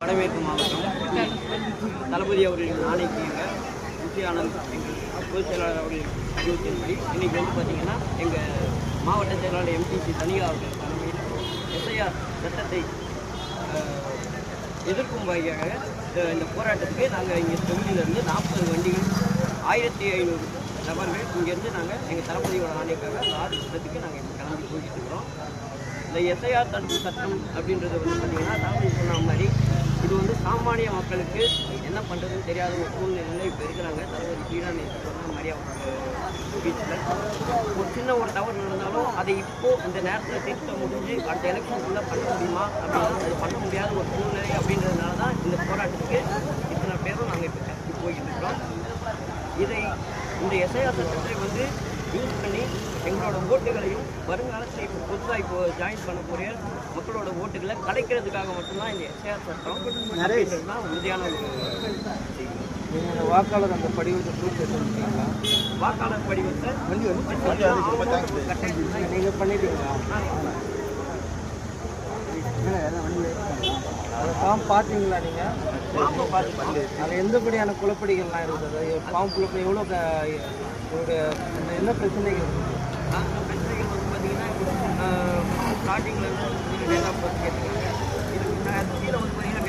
வடமேற்கு மாவட்டம் தளபதி அவர்களின் ஆணைக்கு முக்கிய ஆனந்த் எங்கள் பொதுச் செயலாளர் அவர்களின் அறிவுறுத்தின்படி இன்றைக்கி பார்த்திங்கன்னா எங்கள் மாவட்ட செயலாளர் எம்டிசி தனியா அவர்கள் தலைமையில் எஸ்ஐஆர் சட்டத்தை எதிர்க்கும் வகையாக இந்த போராட்டத்துக்கு நாங்கள் இங்கே தொகுதியிலிருந்து 40 வண்டிகள் 1500 நபர்கள் இங்கேருந்து நாங்கள் எங்கள் தளபதியோட ஆணைக்காக ஆறு சட்டத்துக்கு நாங்கள் இப்போ கிளம்பி போய்கிட்டு இருக்கிறோம். இந்த எஸ்ஐஆர் தடுப்பு சட்டம் அப்படின்றது பார்த்திங்கன்னா தளபதி சொன்ன மாதிரி இது சாமானிய மக்களுக்கு என்ன பண்ணுறதுன்னு தெரியாத ஒரு சூழ்நிலையில் இப்போ இருக்கிறாங்க. தளபதி கீழான சொன்ன மாதிரி அவங்க வீட்டில் ஒரு தவறு நடந்தாலும் அதை இப்போது இந்த நேரத்தில் திருத்த முடிஞ்சு அடுத்த எலெக்ஷனுக்குள்ளே பண்ண முடியுமா அப்படின்னா அது பண்ண முடியாத ஒரு சூழ்நிலை அப்படின்றதுனால தான் இந்த போராட்டத்துக்கு இத்தனை பேரும் நாங்கள் இப்போ கட்டி போய்கிட்டு இருக்கிறோம். இந்த எஸ்ஐஆர் சட்டத்தை யூஸ் பண்ணி எங்களோட ஓட்டுகளையும் வருங்காலத்தில் இப்போ புதுசாக ஜாயின் பண்ணக்கூடிய மக்களோட ஓட்டுகளை கலைக்கிறதுக்காக மட்டும்தான் இந்த எஸ்ஐஆர் சட்டம் நிறைய தான் உறுதியான ஒரு வாக்காளர் அந்த படிவத்தை ப்ரூஃப் எடுத்துருக்கீங்களா? வாக்காளர் படிவத்தை நீங்கள் பண்ணிட்டீங்களா? அதை ஃபார்ம் பார்த்தீங்களா நீங்கள்? ஃபார்ம் பார்த்து அதில் எந்தபடியான குழப்படிகள்லாம் இருக்குது? ஃபார்ம் குழப்படி எவ்வளோ உங்களுடைய என்ன பிரச்சனைகள் இருக்குது? பிரச்சனைகள் பார்த்தீங்கன்னா ஸ்டார்டிங்கில் டேட் ஆஃப் பர்த் கேட்டுருக்காங்க. இதுக்கு கீழே பார்த்தீங்கன்னா